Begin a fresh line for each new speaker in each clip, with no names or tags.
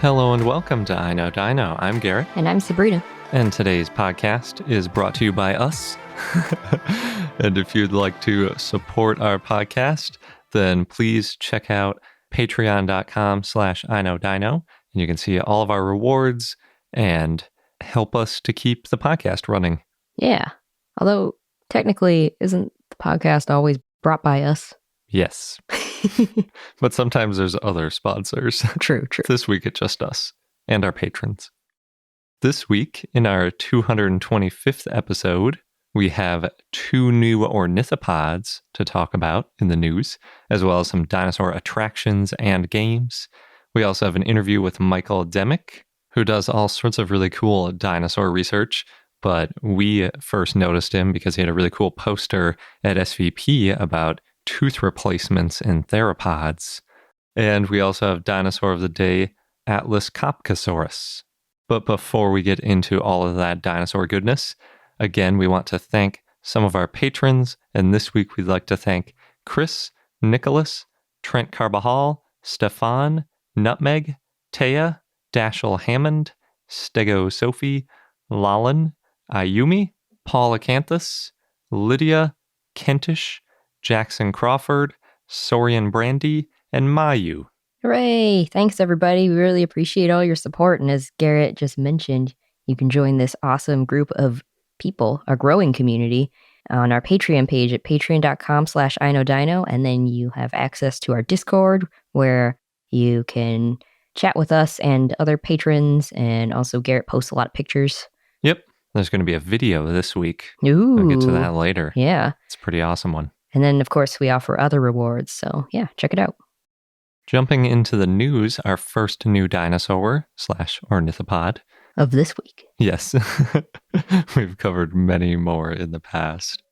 Hello and welcome to I Know Dino. I'm Garrett.
And I'm Sabrina.
And today's podcast is brought to you by us. And if you'd like to support our podcast, then please check out patreon.com/iknowdino. And you can see all of our rewards and help us to keep the podcast running.
Yeah. Although, technically, isn't the podcast always brought by us?
Yes. But sometimes there's other sponsors.
True.
This week it's just us and our patrons. This week, in our 225th episode, we have 2 new ornithopods to talk about in the news, as well as some dinosaur attractions and games. We also have an interview with Michael Demick, who does all sorts of really cool dinosaur research, but we first noticed him because he had a really cool poster at SVP about tooth replacements in theropods. And we also have Dinosaur of the Day, Atlas-Copcosaurus. But before we get into all of that dinosaur goodness, again, we want to thank some of our patrons, and this week we'd like to thank Chris, Nicholas, Trent Carbajal, Stefan, Nutmeg, Taya, Dashel Hammond, Stego Sophie, Lalin, Ayumi, Paul Acanthus, Lydia, Kentish, Jackson Crawford, Sorian Brandy, and Mayu.
Hooray! Thanks, everybody. We really appreciate all your support. And as Garrett just mentioned, you can join this awesome group of people, a growing community, on our Patreon page at patreon.com/iknowdino. And then you have access to our Discord, where you can chat with us and other patrons. And also, Garrett posts a lot of pictures.
Yep. There's going to be a video this week.
Ooh.
We'll get to that later.
Yeah.
It's a pretty awesome one.
And then, of course, we offer other rewards. So, yeah, check it out.
Jumping into the news, our first new dinosaur/ornithopod.
Of this week.
Yes. We've covered many more in the past.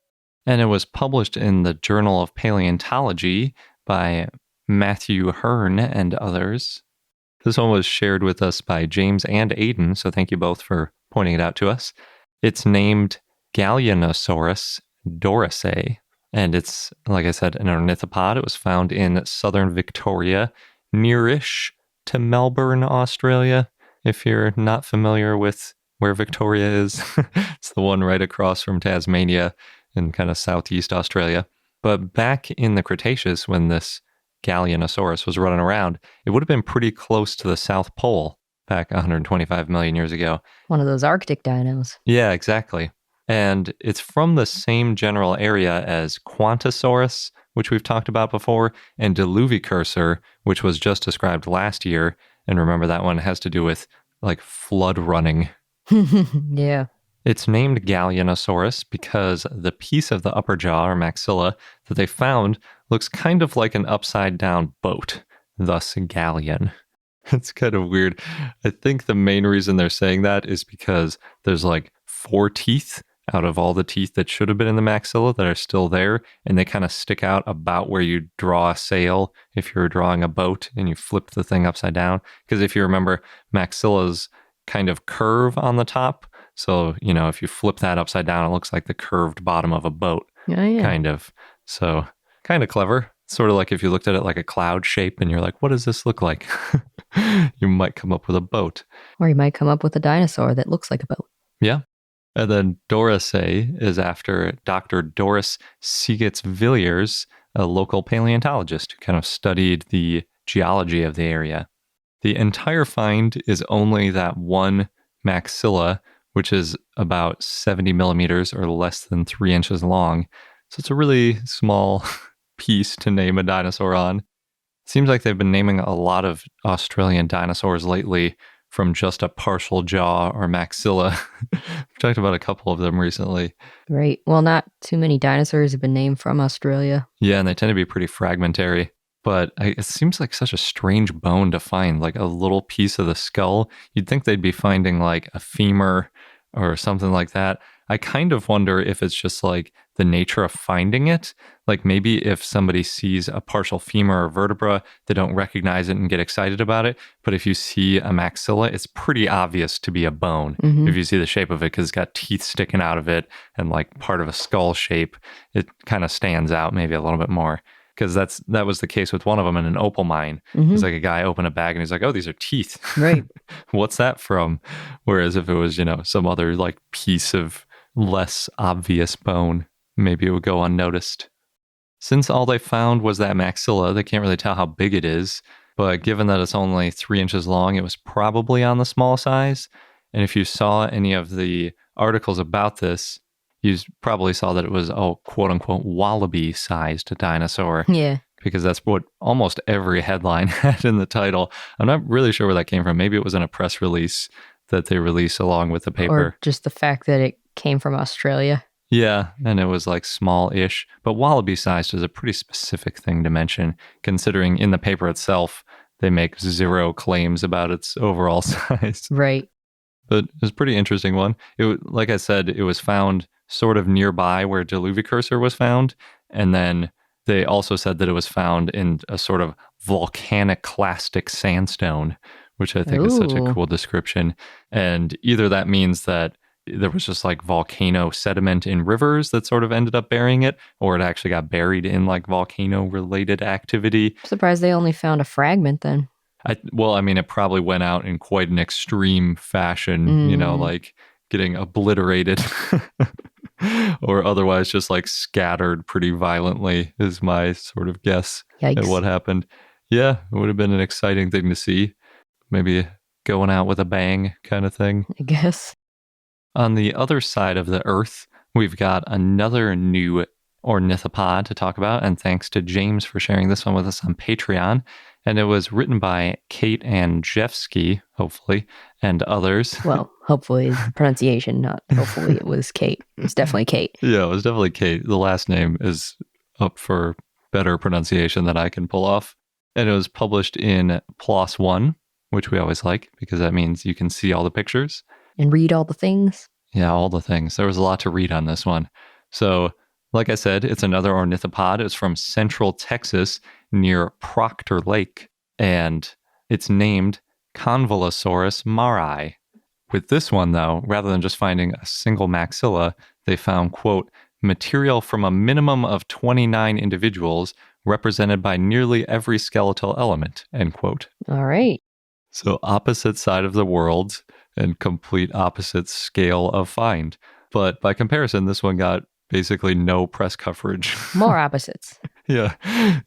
And it was published in the Journal of Paleontology by Matthew Hearn and others. This one was shared with us by James and Aiden, so thank you both for pointing it out to us. It's named Galleonosaurus dorisae. And it's, like I said, an ornithopod. It was found in southern Victoria, nearish to Melbourne, Australia. If you're not familiar with where Victoria is, it's the one right across from Tasmania in kind of southeast Australia. But back in the Cretaceous, when this Galleonosaurus was running around, it would have been pretty close to the South Pole back 125 million years ago.
One of those Arctic dinos.
Yeah, exactly. And it's from the same general area as Quantosaurus, which we've talked about before, and Diluvicursor, which was just described last year. And remember, that one has to do with like flood running.
Yeah.
It's named Galleonosaurus because the piece of the upper jaw or maxilla that they found looks kind of like an upside down boat, thus galleon. It's kind of weird. I think the main reason they're saying that is because there's like 4 teeth out of all the teeth that should have been in the maxilla that are still there, and they kind of stick out about where you draw a sail if you're drawing a boat and you flip the thing upside down. Because if you remember, maxillas kind of curve on the top. So, you know, if you flip that upside down, it looks like the curved bottom of a boat, kind of. So, kind of clever. Sort of like if you looked at it like a cloud shape and you're like, what does this look like? You might come up with a boat.
Or you might come up with a dinosaur that looks like a boat.
Yeah. And then dorisae is after Dr. Doris Segetz-Villiers, a local paleontologist who kind of studied the geology of the area. The entire find is only that one maxilla, which is about 70 millimeters or less than 3 inches long. So it's a really small piece to name a dinosaur on. Seems like they've been naming a lot of Australian dinosaurs lately from just a partial jaw or maxilla. We've talked about a couple of them recently.
Right. Well, not too many dinosaurs have been named from Australia.
Yeah, and they tend to be pretty fragmentary. But it seems like such a strange bone to find, like a little piece of the skull. You'd think they'd be finding like a femur or something like that. I kind of wonder if it's just like the nature of finding it. Like maybe if somebody sees a partial femur or vertebra, they don't recognize it and get excited about it. But if you see a maxilla, it's pretty obvious to be a bone. If you see the shape of it, because it's got teeth sticking out of it and like part of a skull shape, it kind of stands out maybe a little bit more. because that was the case with one of them in an opal mine.
Mhm.
It's like a guy opened a bag and he's like, oh, these are teeth.
Right.
What's that from? Whereas if it was, some other like piece of less obvious bone, maybe it would go unnoticed. Since all they found was that maxilla, they can't really tell how big it is. But given that it's only 3 inches long, it was probably on the small size. And if you saw any of the articles about this, you probably saw that it was a quote unquote wallaby-sized dinosaur.
Yeah.
Because that's what almost every headline had in the title. I'm not really sure where that came from. Maybe it was in a press release that they release along with the paper.
Or just the fact that it came from Australia.
Yeah, and it was like small-ish. But wallaby-sized is a pretty specific thing to mention, considering in the paper itself, they make 0 claims about its overall size.
Right.
But it was a pretty interesting one. Like I said, it was found sort of nearby where Deluvicursor was found. And then they also said that it was found in a sort of volcanic clastic sandstone, which I think is such a cool description. And either that means that there was just like volcano sediment in rivers that sort of ended up burying it, or it actually got buried in like volcano-related activity.
I'm surprised they only found a fragment then.
It probably went out in quite an extreme fashion, like getting obliterated or otherwise just like scattered pretty violently is my sort of guess at what happened. Yeah, it would have been an exciting thing to see. Maybe going out with a bang kind of thing.
I guess.
On the other side of the earth, we've got another new ornithopod to talk about, and thanks to James for sharing this one with us on Patreon. And it was written by Kate Andrzejewski, hopefully, and others.
Well, hopefully the pronunciation, not hopefully it was Kate. It's definitely Kate.
Yeah, it was definitely Kate. The last name is up for better pronunciation than I can pull off. And it was published in PLOS One, which we always like because that means you can see all the pictures.
And read all the things.
Yeah, all the things. There was a lot to read on this one. So, like I said, it's another ornithopod. It's from Central Texas near Proctor Lake, and it's named Convolosaurus marri. With this one, though, rather than just finding a single maxilla, they found, quote, material from a minimum of 29 individuals represented by nearly every skeletal element, end quote.
All right.
So opposite side of the world and complete opposite scale of find. But by comparison, this one got basically no press coverage.
More opposites.
Yeah.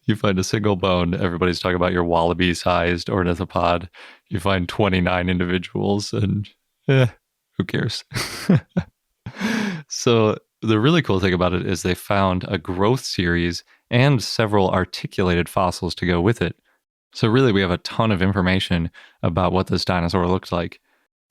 You find a single bone, everybody's talking about your wallaby-sized ornithopod. You find 29 individuals and who cares? So the really cool thing about it is they found a growth series and several articulated fossils to go with it. So really, we have a ton of information about what this dinosaur looked like.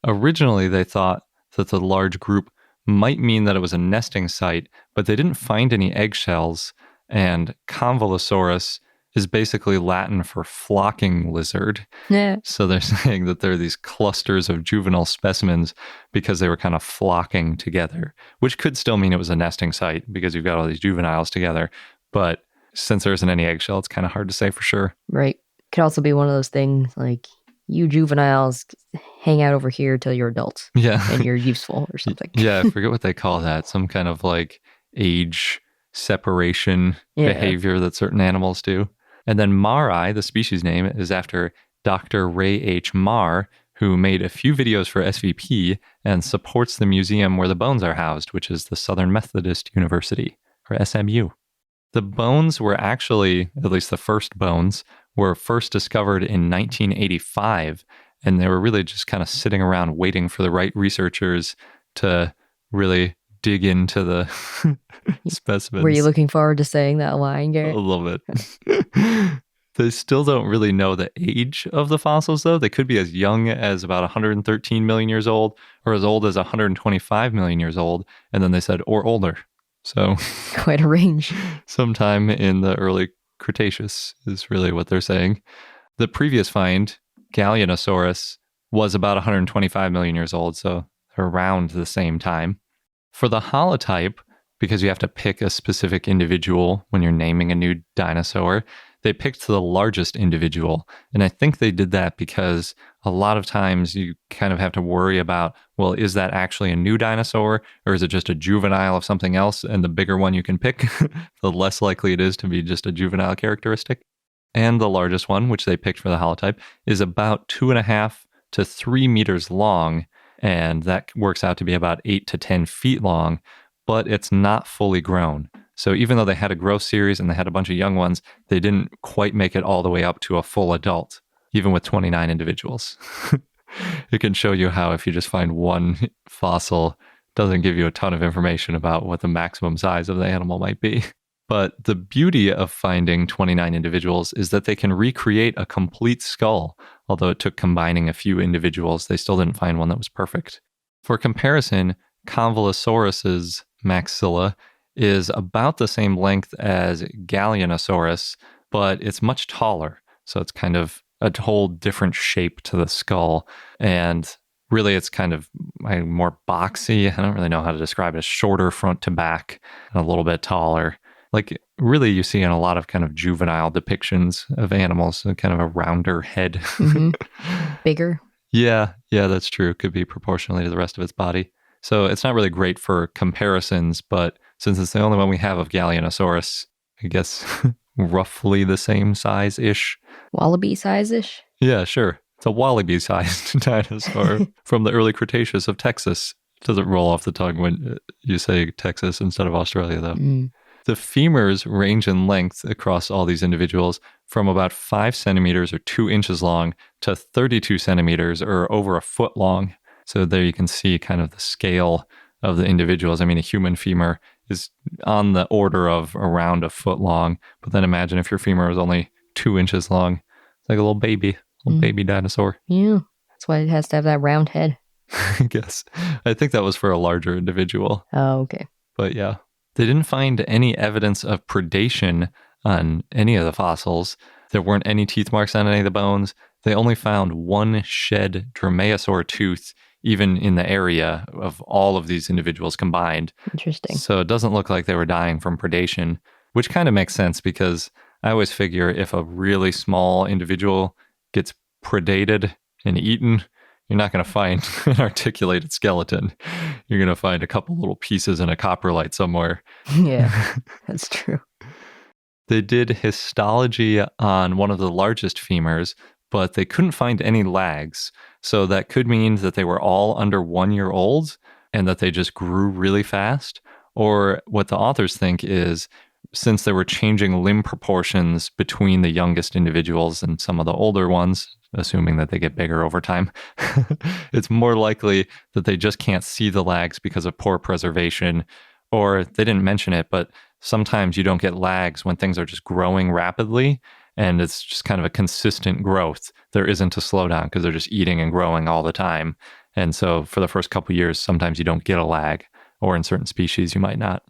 Originally, they thought that the large group might mean that it was a nesting site, but they didn't find any eggshells, and Convolosaurus is basically Latin for flocking lizard.
Yeah.
So they're saying that there are these clusters of juvenile specimens because they were kind of flocking together, which could still mean it was a nesting site because you've got all these juveniles together. But since there isn't any eggshell, it's kind of hard to say for sure.
Right. Could also be one of those things like you juveniles hang out over here till you're adults.
Yeah.
And you're useful or something.
Yeah, I forget what they call that. Some kind of like age separation behavior that certain animals do. And then marri, the species name, is after Dr. Ray H. Marr, who made a few videos for SVP and supports the museum where the bones are housed, which is the Southern Methodist University, or SMU. The bones were actually, at least the first bones, were first discovered in 1985, and they were really just kind of sitting around waiting for the right researchers to really dig into the specimens.
Were you looking forward to saying that line, Garrett?
A little bit. They still don't really know the age of the fossils, though. They could be as young as about 113 million years old, or as old as 125 million years old, and then they said, or older. So
quite a range. Sometime
in the early Cretaceous is really what they're saying. The previous find, Galleonosaurus, was about 125 million years old, so they're around the same time. For the holotype, because you have to pick a specific individual when you're naming a new dinosaur, they picked the largest individual. And I think they did that because a lot of times you kind of have to worry about, well, is that actually a new dinosaur or is it just a juvenile of something else? And the bigger one you can pick, the less likely it is to be just a juvenile characteristic. And the largest one, which they picked for the holotype, is about 2.5 to 3 meters long. And that works out to be about 8 to 10 feet long, but it's not fully grown. So even though they had a growth series and they had a bunch of young ones, they didn't quite make it all the way up to a full adult, even with 29 individuals. It can show you how if you just find one fossil, it doesn't give you a ton of information about what the maximum size of the animal might be. But the beauty of finding 29 individuals is that they can recreate a complete skull. Although it took combining a few individuals, they still didn't find one that was perfect. For comparison, Convolosaurus's maxilla is about the same length as Galleonosaurus, but it's much taller. So it's kind of a whole different shape to the skull. And really, it's kind of more boxy. I don't really know how to describe it. Shorter front to back and a little bit taller. Like, really, you see in a lot of kind of juvenile depictions of animals, kind of a rounder head.
Mm-hmm. Bigger.
Yeah, that's true. Could be proportionally to the rest of its body. So it's not really great for comparisons, but since it's the only one we have of Galleonosaurus, I guess roughly the same size-ish.
Wallaby size-ish?
Yeah, sure. It's a wallaby-sized dinosaur from the early Cretaceous of Texas. It doesn't roll off the tongue when you say Texas instead of Australia, though. The femurs range in length across all these individuals from about 5 centimeters or 2 inches long to 32 centimeters or over a foot long. So there you can see kind of the scale of the individuals. I mean, a human femur is on the order of around a foot long. But then imagine if your femur was only 2 inches long. It's like a little baby dinosaur.
Yeah, that's why it has to have that round head.
I guess. I think that was for a larger individual.
Oh, okay.
But yeah. They didn't find any evidence of predation on any of the fossils. There weren't any teeth marks on any of the bones. They only found one shed dromaeosaur tooth, even in the area of all of these individuals combined.
Interesting.
So it doesn't look like they were dying from predation, which kind of makes sense because I always figure if a really small individual gets predated and eaten, you're not going to find an articulated skeleton. You're going to find a couple little pieces in a coprolite somewhere.
Yeah, that's true.
They did histology on one of the largest femurs, but they couldn't find any lags. So that could mean that they were all under 1 year old and that they just grew really fast. Or what the authors think is, since they were changing limb proportions between the youngest individuals and some of the older ones, assuming that they get bigger over time, it's more likely that they just can't see the lags because of poor preservation. Or they didn't mention it, but sometimes you don't get lags when things are just growing rapidly and it's just kind of a consistent growth. There isn't a slowdown because they're just eating and growing all the time. And so for the first couple of years, sometimes you don't get a lag, or in certain species you might not.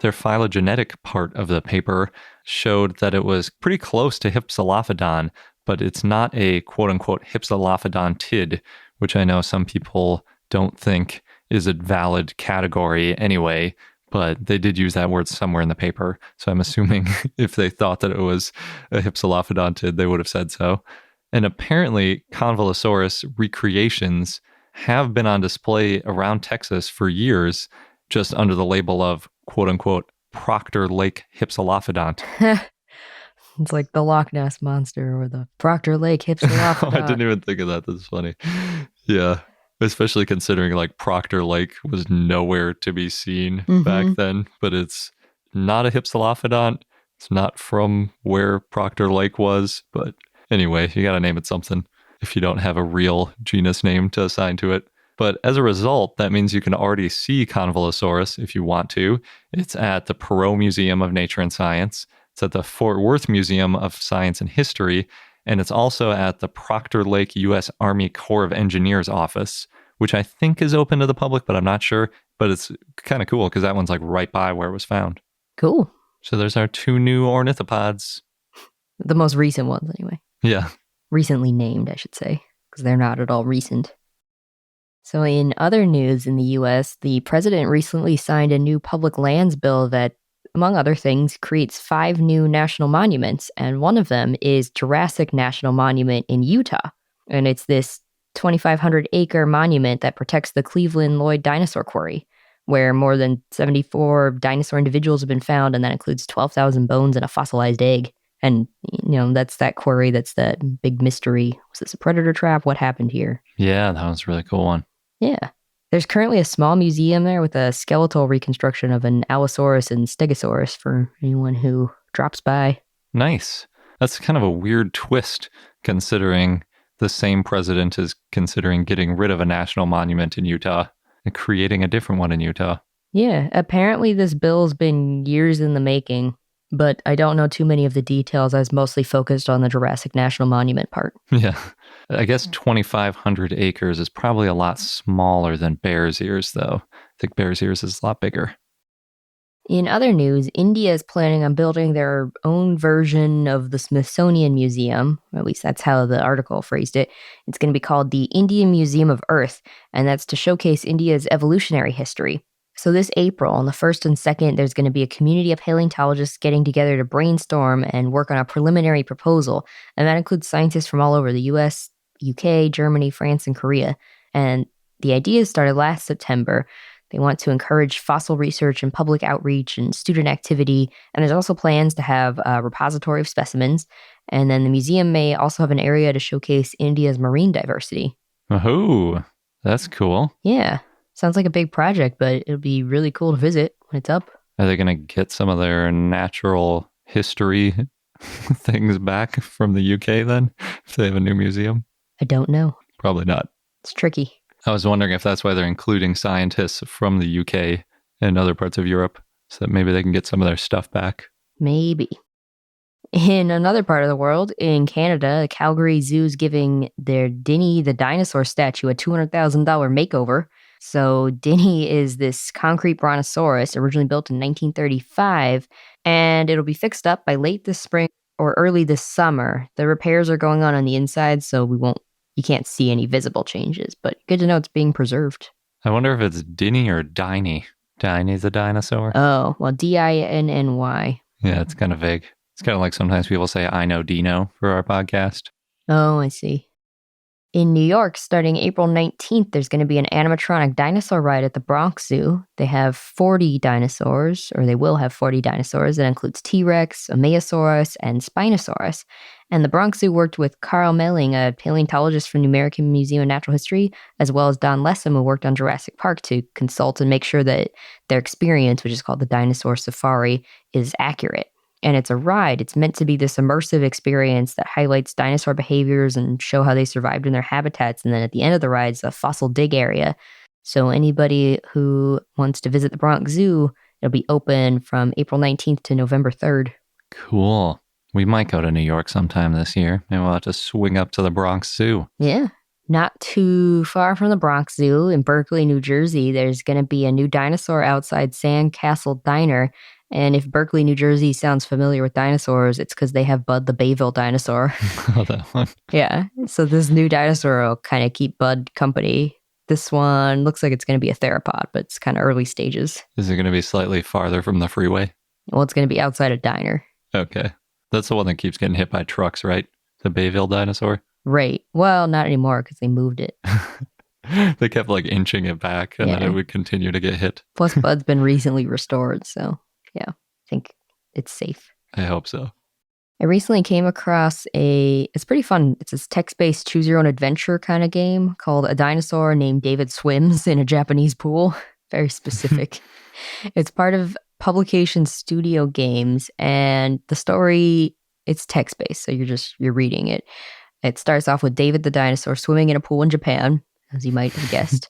Their phylogenetic part of the paper showed that it was pretty close to Hypsilophodon, but it's not a quote-unquote Hypsilophodontid, which I know some people don't think is a valid category anyway, but they did use that word somewhere in the paper. So I'm assuming if they thought that it was a Hypsilophodontid, they would have said so. And apparently, Convolosaurus recreations have been on display around Texas for years, just under the label of quote-unquote Proctor Lake Hypsilophodont.
It's like the Loch Ness Monster or the Proctor Lake Hypsilophodont.
I didn't even think of that. That's funny. Yeah. Especially considering like Proctor Lake was nowhere to be seen back then, but it's not a Hypsilophodont. It's not from where Proctor Lake was, but anyway, you got to name it something if you don't have a real genus name to assign to it. But as a result, that means you can already see Convolosaurus if you want to. It's at the Perot Museum of Nature and Science. It's at the Fort Worth Museum of Science and History. And it's also at the Proctor Lake U.S. Army Corps of Engineers office, which I think is open to the public, but I'm not sure. But it's kind of cool because that one's like right by where it was found.
Cool.
So there's our 2 new ornithopods.
The most recent ones, anyway.
Yeah.
Recently named, I should say, because they're not at all recent. So in other news in the U.S., the president recently signed a new public lands bill that among other things, creates 5 new national monuments, and one of them is Jurassic National Monument in Utah. And it's this 2,500-acre monument that protects the Cleveland Lloyd Dinosaur Quarry, where more than 74 dinosaur individuals have been found, and that includes 12,000 bones and a fossilized egg. And, that's that quarry, that's that big mystery. Was this a predator trap? What happened here?
Yeah, that was a really cool one.
Yeah. There's currently a small museum there with a skeletal reconstruction of an Allosaurus and Stegosaurus for anyone who drops by.
Nice. That's kind of a weird twist, considering the same president is considering getting rid of a national monument in Utah and creating a different one in Utah.
Yeah, apparently this bill's been years in the making, but I don't know too many of the details. I was mostly focused on the Jurassic National Monument part.
Yeah. I guess 2,500 acres is probably a lot smaller than Bears Ears, though. I think Bears Ears is a lot bigger.
In other news, India is planning on building their own version of the Smithsonian Museum. At least that's how the article phrased it. It's going to be called the Indian Museum of Earth, and that's to showcase India's evolutionary history. So this April, on the 1st and 2nd, there's going to be a community of paleontologists getting together to brainstorm and work on a preliminary proposal. And that includes scientists from all over the US, UK, Germany, France, and Korea. And the idea started last September. They want to encourage fossil research and public outreach and student activity. And there's also plans to have a repository of specimens. And then the museum may also have an area to showcase India's marine diversity.
Oh, that's cool.
Yeah. Sounds like a big project, but it'll be really cool to visit when it's up.
Are they going to get some of their natural history things back from the UK then, if they have a new museum?
I don't know.
Probably not.
It's tricky.
I was wondering if that's why they're including scientists from the UK and other parts of Europe, so that maybe they can get some of their stuff back.
Maybe. In another part of the world, in Canada, Calgary Zoo is giving their Dinny the Dinosaur statue a $200,000 makeover. So Dinny is this concrete brontosaurus originally built in 1935, and it'll be fixed up by late this spring or early this summer. The repairs are going on the inside, so you can't see any visible changes, but good to know it's being preserved.
I wonder if it's Dinny or Diney. Diney the dinosaur?
Oh, well, Dinny.
Yeah, it's kind of vague. It's kind of like sometimes people say, I know Dino for our podcast.
Oh, I see. In New York, starting April 19th, there's going to be an animatronic dinosaur ride at the Bronx Zoo. They have 40 dinosaurs, or they will have 40 dinosaurs. That includes T-Rex, Ameiasaurus, and Spinosaurus. And the Bronx Zoo worked with Carl Melling, a paleontologist from the American Museum of Natural History, as well as Don Lessem, who worked on Jurassic Park, to consult and make sure that their experience, which is called the Dinosaur Safari, is accurate. And it's a ride. It's meant to be this immersive experience that highlights dinosaur behaviors and show how they survived in their habitats. And then at the end of the ride is a fossil dig area. So anybody who wants to visit the Bronx Zoo, it'll be open from April 19th to November 3rd.
Cool. We might go to New York sometime this year. Maybe we'll have to swing up to the Bronx Zoo.
Yeah. Not too far from the Bronx Zoo in Berkeley, New Jersey, there's going to be a new dinosaur outside Sandcastle Diner. And if Berkeley, New Jersey sounds familiar with dinosaurs, it's because they have Bud the Bayville dinosaur.
Oh, that one.
Yeah. So this new dinosaur will kind of keep Bud company. This one looks like it's going to be a theropod, but it's kind of early stages.
Is it going to be slightly farther from the freeway?
Well, it's going to be outside a diner.
Okay. That's the one that keeps getting hit by trucks, right? The Bayville dinosaur?
Right. Well, not anymore because they moved it.
They kept like inching it back and then it would continue to get hit.
Plus, Bud's been recently restored, so yeah, I think it's safe.
I hope so.
I recently came across it's pretty fun. It's this text-based choose your own adventure kind of game called A Dinosaur Named David Swims in a Japanese Pool. Very specific. It's part of Publication Studio Games, and the story, it's text-based, so you're reading it. It starts off with David the dinosaur swimming in a pool in Japan, as you might have guessed.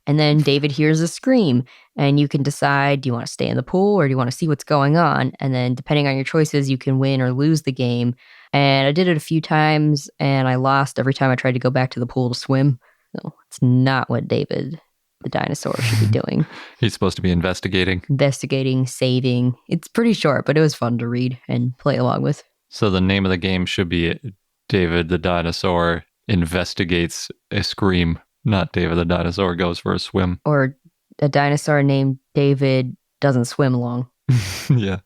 And then David hears a scream, and you can decide, do you want to stay in the pool or do you want to see what's going on? And then depending on your choices, you can win or lose the game. And I did it a few times, and I lost every time I tried to go back to the pool to swim. So it's not what David the dinosaur should be doing.
He's supposed to be investigating,
saving. It's pretty short, but it was fun to read and play along with.
So the name of the game should be David the Dinosaur Investigates a Scream, not David the Dinosaur Goes for a Swim.
Or a dinosaur named David Doesn't Swim Long.
Yeah.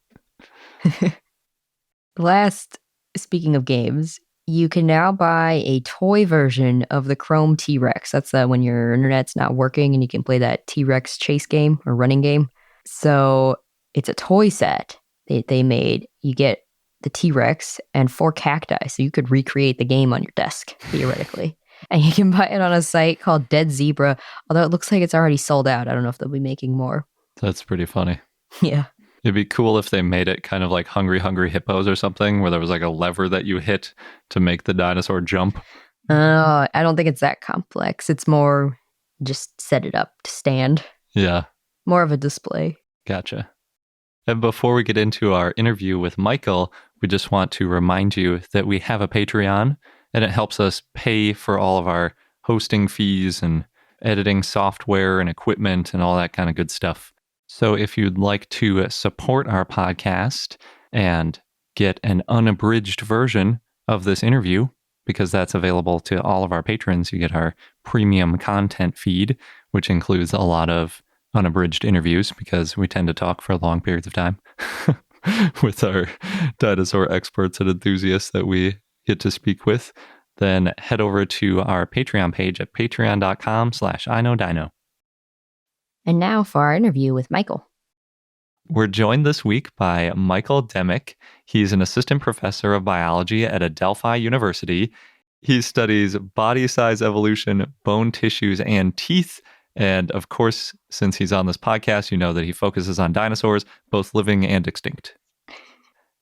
Last, speaking of games, you can now buy a toy version of the Chrome T-Rex. That's when your internet's not working and you can play that T-Rex chase game or running game. So it's a toy set they made. You get the T-Rex and 4 cacti, so you could recreate the game on your desk, theoretically. And you can buy it on a site called Dead Zebra, although it looks like it's already sold out. I don't know if they'll be making more.
That's pretty funny.
Yeah.
It'd be cool if they made it kind of like Hungry Hungry Hippos or something, where there was like a lever that you hit to make the dinosaur jump.
I don't think it's that complex. It's more just set it up to stand.
Yeah.
More of a display.
Gotcha. And before we get into our interview with Michael, we just want to remind you that we have a Patreon, and it helps us pay for all of our hosting fees and editing software and equipment and all that kind of good stuff. So if you'd like to support our podcast and get an unabridged version of this interview, because that's available to all of our patrons, you get our premium content feed, which includes a lot of unabridged interviews because we tend to talk for long periods of time with our dinosaur experts and enthusiasts that we get to speak with, then head over to our Patreon page at patreon.com/iknowdino.
And now for our interview with Michael.
We're joined this week by Michael Demick. He's an assistant professor of biology at Adelphi University. He studies body size evolution, bone tissues, and teeth. And of course, since he's on this podcast, you know that he focuses on dinosaurs, both living and extinct.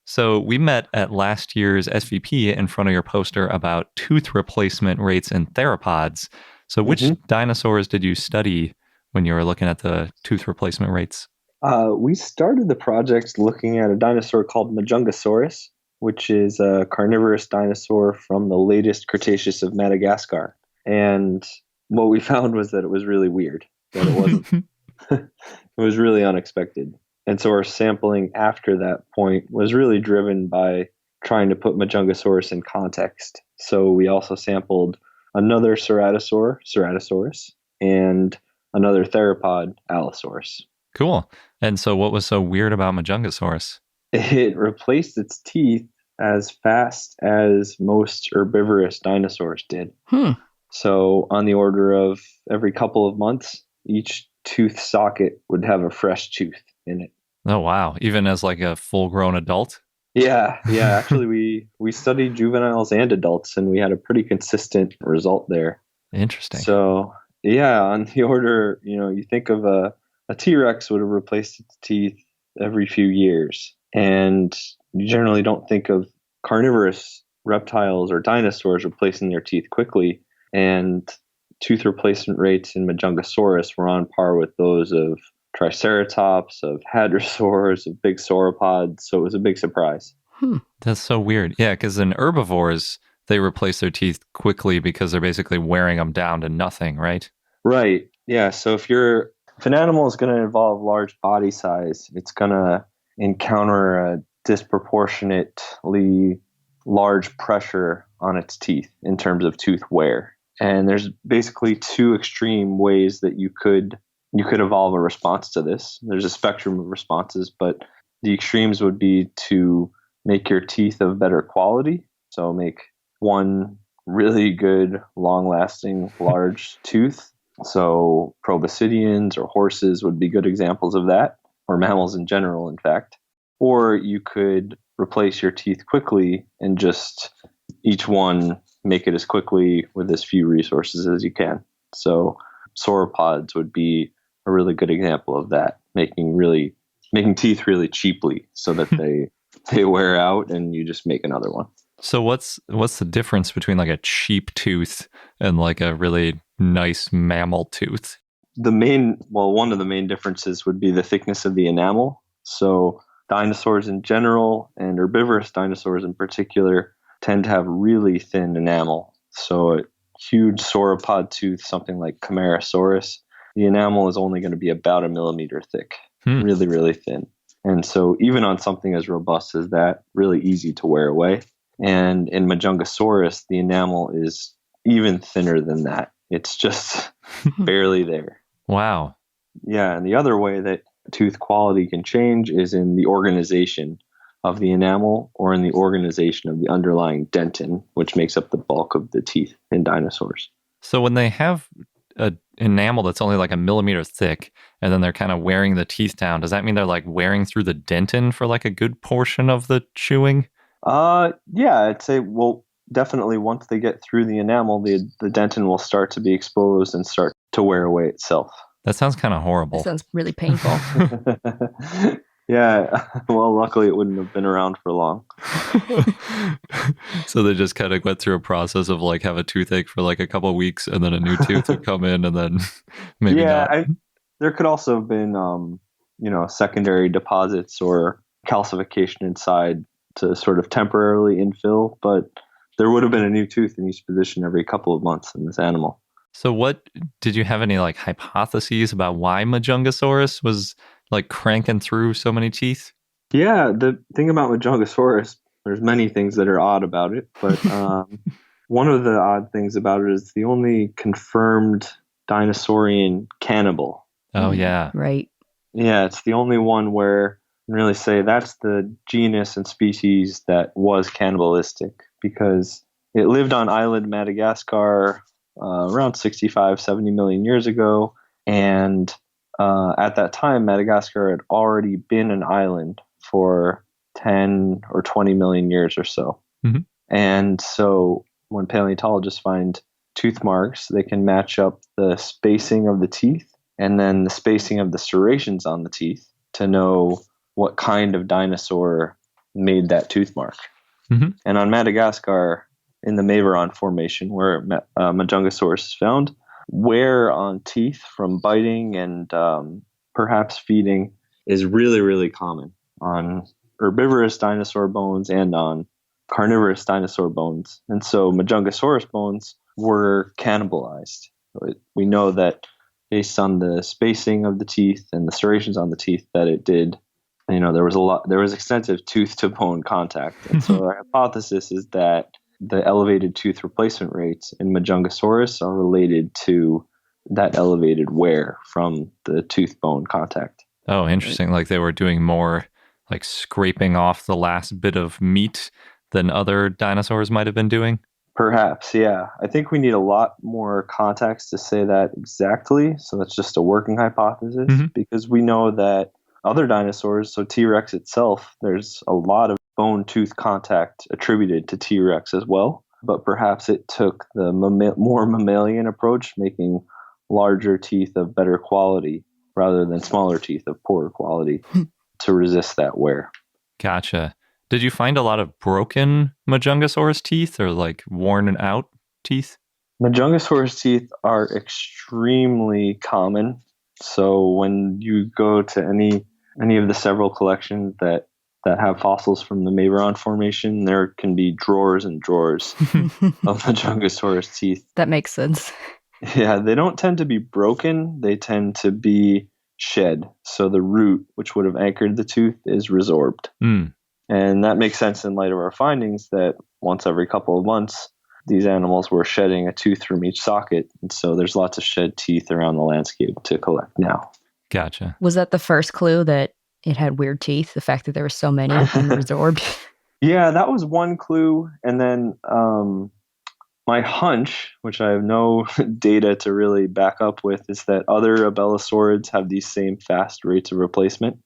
So we met at last year's SVP in front of your poster about tooth replacement rates in theropods. So which dinosaurs did you study when you were looking at the tooth replacement rates?
We started the project looking at a dinosaur called Majungasaurus, which is a carnivorous dinosaur from the latest Cretaceous of Madagascar. And what we found was that it was really weird, that it wasn't, it was really unexpected. And so our sampling after that point was really driven by trying to put Majungasaurus in context. So we also sampled another Ceratosaurus, and another theropod, Allosaurus.
Cool. And so what was so weird about Majungasaurus?
It replaced its teeth as fast as most herbivorous dinosaurs did. So on the order of every couple of months, each tooth socket would have a fresh tooth in it.
Oh, wow. Even as like a full-grown adult?
Yeah. Actually, we studied juveniles and adults, and we had a pretty consistent result there.
Interesting.
So, yeah, on the order, you think of a T-Rex would have replaced its teeth every few years. And you generally don't think of carnivorous reptiles or dinosaurs replacing their teeth quickly. And tooth replacement rates in Majungasaurus were on par with those of Triceratops, of hadrosaurs, of big sauropods. So it was a big surprise.
That's so weird. Yeah, because in herbivores, they replace their teeth quickly because they're basically wearing them down to nothing, right?
Right. Yeah. So if an animal is going to involve large body size, it's going to encounter a disproportionately large pressure on its teeth in terms of tooth wear. And there's basically 2 extreme ways that you could evolve a response to this. There's a spectrum of responses, but the extremes would be to make your teeth of better quality. So make one really good, long-lasting, large tooth. So proboscideans or horses would be good examples of that, or mammals in general, in fact. Or you could replace your teeth quickly and just each one make it as quickly with as few resources as you can. So sauropods would be a really good example of that, making teeth really cheaply so that they wear out and you just make another one.
So what's the difference between like a cheap tooth and like a really nice mammal tooth?
One of the main differences would be the thickness of the enamel. So dinosaurs in general and herbivorous dinosaurs in particular tend to have really thin enamel. So a huge sauropod tooth, something like Camarasaurus, the enamel is only going to be about 1 millimeter thick, really, really thin. And so even on something as robust as that, really easy to wear away. And in Majungasaurus, the enamel is even thinner than that. It's just barely there.
Wow.
Yeah, and the other way that tooth quality can change is in the organization of the enamel or in the organization of the underlying dentin, which makes up the bulk of the teeth in dinosaurs.
So when they have an enamel that's only like a millimeter thick, and then they're kind of wearing the teeth down, does that mean they're like wearing through the dentin for like a good portion of the chewing?
Yeah, I'd say, well, definitely once they get through the enamel, the dentin will start to be exposed and start to wear away itself.
That sounds kind of horrible.
That sounds really painful.
Yeah, well, luckily it wouldn't have been around for long.
So they just kind of went through a process of like have a toothache for like a couple of weeks, and then a new tooth would come in, and then maybe not.
There could also have been, secondary deposits or calcification inside to sort of temporarily infill, but there would have been a new tooth in each position every couple of months in this animal.
So what, did you have any like hypotheses about why Majungasaurus was like cranking through so many teeth?
Yeah, the thing about Majungasaurus, there's many things that are odd about it, but one of the odd things about it is the only confirmed dinosaurian cannibal.
Oh, yeah.
Right.
Yeah, it's the only one where you can really say that's the genus and species that was cannibalistic, because it lived on island Madagascar around 65, 70 million years ago. And at that time, Madagascar had already been an island for 10 or 20 million years or so.
Mm-hmm.
And so when paleontologists find tooth marks, they can match up the spacing of the teeth and then the spacing of the serrations on the teeth to know what kind of dinosaur made that tooth mark.
Mm-hmm.
And on Madagascar, in the Makeover Formation, where Majungasaurus is found, wear on teeth from biting and perhaps feeding is really, really common on herbivorous dinosaur bones and on carnivorous dinosaur bones. And so Majungasaurus bones were cannibalized. We know that based on the spacing of the teeth and the serrations on the teeth that it did, there was extensive tooth to bone contact. And so our hypothesis is that the elevated tooth replacement rates in Majungasaurus are related to that elevated wear from the tooth bone contact.
Oh, interesting. Like they were doing more like scraping off the last bit of meat than other dinosaurs might have been doing?
Perhaps, yeah. I think we need a lot more context to say that exactly. So that's just a working hypothesis, because we know that other dinosaurs, so T-Rex itself, there's a lot of bone-tooth contact attributed to T-Rex as well. But perhaps it took the more mammalian approach, making larger teeth of better quality rather than smaller teeth of poorer quality to resist that wear.
Gotcha. Did you find a lot of broken Majungasaurus teeth or like worn out teeth?
Majungasaurus teeth are extremely common. So when you go to any of the several collections that have fossils from the Makeover Formation, there can be drawers and drawers of Majungasaurus teeth.
That makes sense.
Yeah, they don't tend to be broken. They tend to be shed. So the root, which would have anchored the tooth, is resorbed. And that makes sense in light of our findings that once every couple of months, these animals were shedding a tooth from each socket. And so there's lots of shed teeth around the landscape to collect now.
Gotcha.
Was that the first clue that it had weird teeth, the fact that there were so many and resorbed?
Yeah, that was one clue. And then my hunch, which I have no data to really back up with, is that other abelisaurids have these same fast rates of replacement.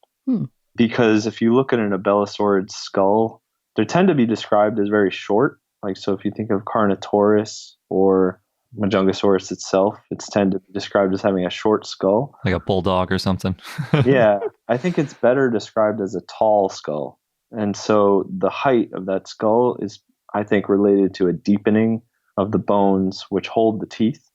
Because if you look at an abelisaur's skull, they tend to be described as very short. Like, so if you think of Carnotaurus or Majungasaurus itself, it's tend to be described as having a short skull.
Like a bulldog or something.
Yeah, I think it's better described as a tall skull. And so the height of that skull is, I think, related to a deepening of the bones which hold the teeth,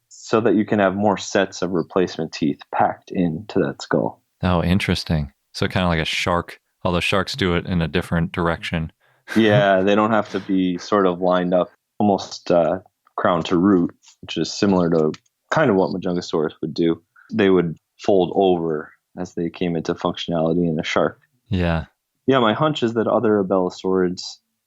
so that you can have more sets of replacement teeth packed into that skull.
Oh, interesting. So kind of like a shark, although sharks do it in a different direction.
Yeah, they don't have to be sort of lined up almost crown to root, which is similar to kind of what Majungasaurus would do. They would fold over as they came into functionality in a shark.
Yeah.
Yeah, my hunch is that other abelisaurids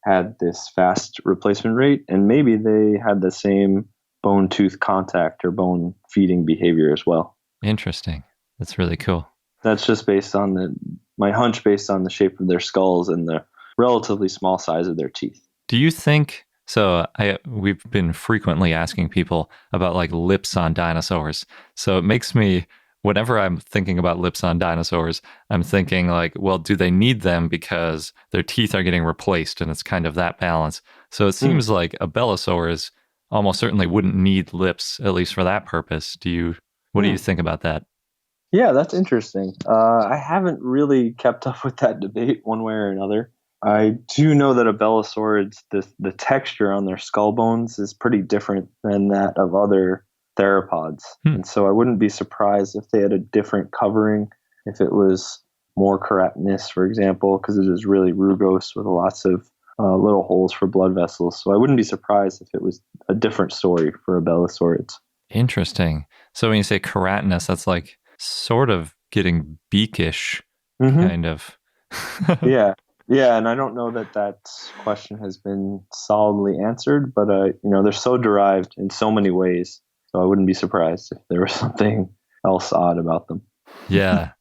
had this fast replacement rate, and maybe they had the same bone-tooth contact or bone feeding behavior as well.
Interesting. That's really cool.
That's just based on my hunch based on the shape of their skulls and the relatively small size of their teeth.
Do you think so? We've been frequently asking people about like lips on dinosaurs. So it makes me, whenever I'm thinking about lips on dinosaurs, I'm thinking like, well, do they need them because their teeth are getting replaced, and it's kind of that balance. So it seems like a Allosaurus almost certainly wouldn't need lips, at least for that purpose. What do you think about that?
Yeah, that's interesting. I haven't really kept up with that debate one way or another. I do know that Allosaurids, the texture on their skull bones is pretty different than that of other theropods. And so I wouldn't be surprised if they had a different covering, if it was more keratinous, for example, because it is really rugose with lots of little holes for blood vessels. So I wouldn't be surprised if it was a different story for Allosaurids.
Interesting. So when you say keratinous, that's like sort of getting beakish, kind of.
Yeah, and I don't know that question has been solidly answered, but they're so derived in so many ways, so I wouldn't be surprised if there was something else odd about them.
Yeah.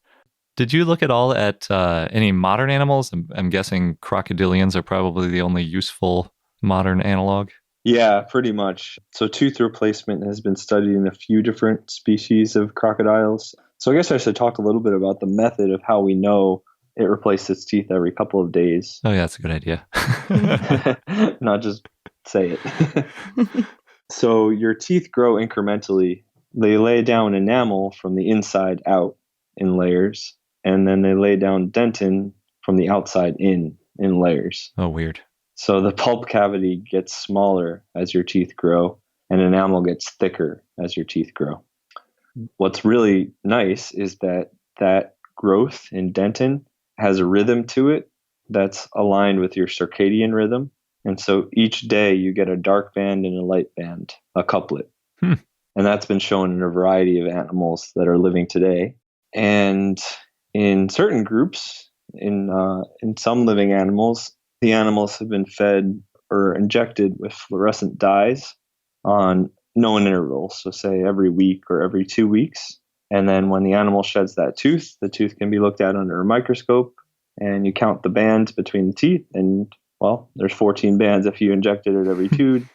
Did you look at all at any modern animals? I'm guessing crocodilians are probably the only useful modern analog.
Yeah, pretty much. So tooth replacement has been studied in a few different species of crocodiles. So I guess I should talk a little bit about the method of how we know it replaces its teeth every couple of days.
Oh, yeah, that's a good idea.
Not just say it. So your teeth grow incrementally. They lay down enamel from the inside out in layers, and then they lay down dentin from the outside in layers.
Oh, weird.
So the pulp cavity gets smaller as your teeth grow, and enamel gets thicker as your teeth grow. What's really nice is that growth in dentin has a rhythm to it that's aligned with your circadian rhythm. And so each day you get a dark band and a light band, a couplet. And that's been shown in a variety of animals that are living today. And in certain groups, in some living animals, the animals have been fed or injected with fluorescent dyes on known intervals. So say every week or every 2 weeks. And then when the animal sheds that tooth, the tooth can be looked at under a microscope, and you count the bands between the teeth. And, well, there's 14 bands if you injected it every 2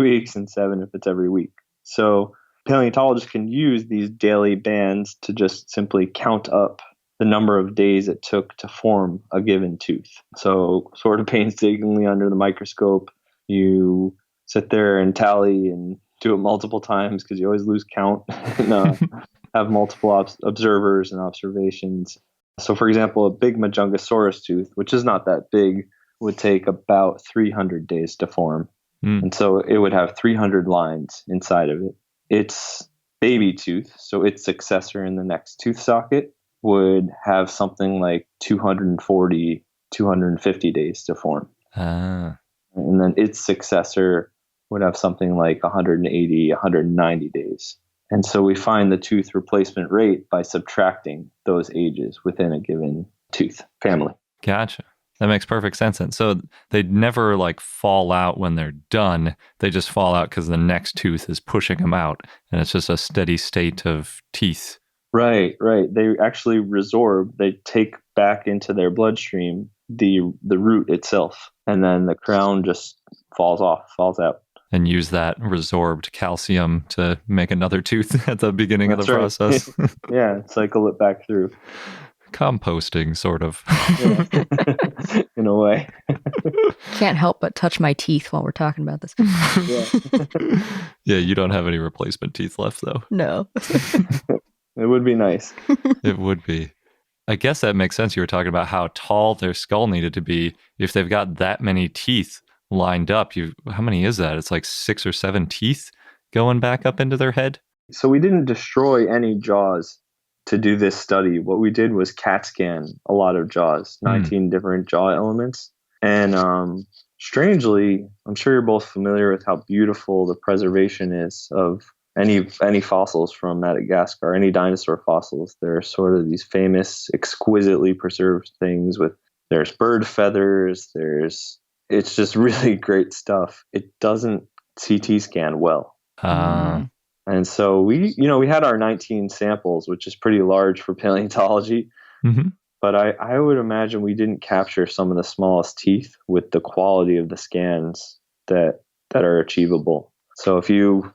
weeks, and 7 if it's every week. So paleontologists can use these daily bands to just simply count up the number of days it took to form a given tooth. So sort of painstakingly under the microscope, you sit there and tally and do it multiple times because you always lose count. And, have multiple observers and observations. So, for example, a big Majungasaurus tooth, which is not that big, would take about 300 days to form. And so it would have 300 lines inside of it. Its baby tooth, so its successor in the next tooth socket, would have something like 240, 250 days to form. And then its successor would have something like 180, 190 days. And so we find the tooth replacement rate by subtracting those ages within a given tooth family.
Gotcha. That makes perfect sense. And so they'd never like fall out when they're done. They just fall out because the next tooth is pushing them out. And it's just a steady state of teeth.
Right. They actually resorb. They take back into their bloodstream the root itself. And then the crown just falls out.
And use that resorbed calcium to make another tooth at the beginning of the process.
Yeah, cycle it back through.
Composting, sort of.
Yeah. In a way.
Can't help but touch my teeth while we're talking about this.
Yeah, you don't have any replacement teeth left, though.
No.
It would be nice.
It would be. I guess that makes sense. You were talking about how tall their skull needed to be. If they've got that many teeth lined up, how many is that? It's like 6 or 7 teeth going back up into their head.
So we didn't destroy any jaws to do this study. What we did was CAT scan a lot of jaws, 19 different jaw elements. And strangely, I'm sure you're both familiar with how beautiful the preservation is of any fossils from Madagascar, any dinosaur fossils. They're sort of these famous, exquisitely preserved things there's bird feathers, it's just really great stuff. It doesn't CT scan well. And so we had our 19 samples, which is pretty large for paleontology. But I would imagine we didn't capture some of the smallest teeth with the quality of the scans that are achievable. So if you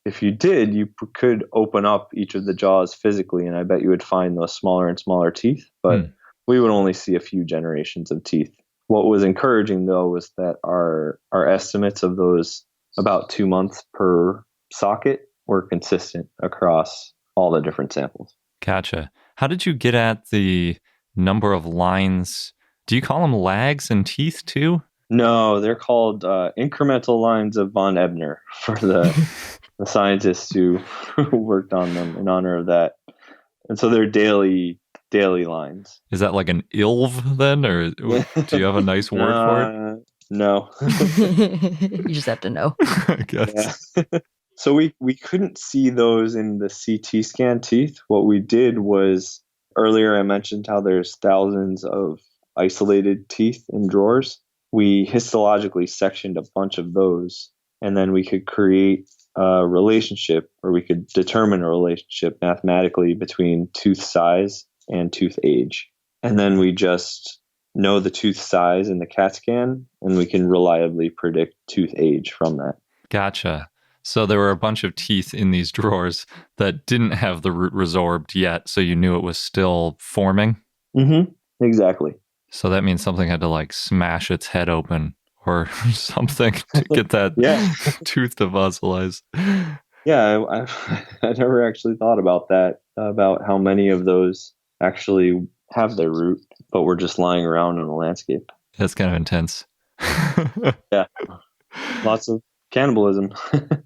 if you did, you could open up each of the jaws physically, and I bet you would find those smaller and smaller teeth. But we would only see a few generations of teeth. What was encouraging, though, was that our estimates of those about 2 months per socket were consistent across all the different samples.
Gotcha. How did you get at the number of lines? Do you call them lags and teeth too?
No, they're called incremental lines of von Ebner for the scientists who worked on them in honor of that. And so they're daily lines.
Is that like an ILV then, or do you have a nice word for it?
No.
You just have to know.
I guess.
Yeah. So we couldn't see those in the CT scan teeth. What we did was, earlier I mentioned how there's thousands of isolated teeth in drawers. We histologically sectioned a bunch of those, and then we could create a relationship, or we could determine a relationship mathematically between tooth size and tooth age. And then we just know the tooth size in the CAT scan, and we can reliably predict tooth age from that.
Gotcha. So there were a bunch of teeth in these drawers that didn't have the root resorbed yet, so you knew it was still forming?
Mm-hmm. Exactly.
So that means something had to like smash its head open or something to get that tooth to fossilize.
Yeah, I never actually thought about that, about how many of those actually have their root, but we're just lying around in a landscape.
That's kind of intense.
Yeah. Lots of cannibalism.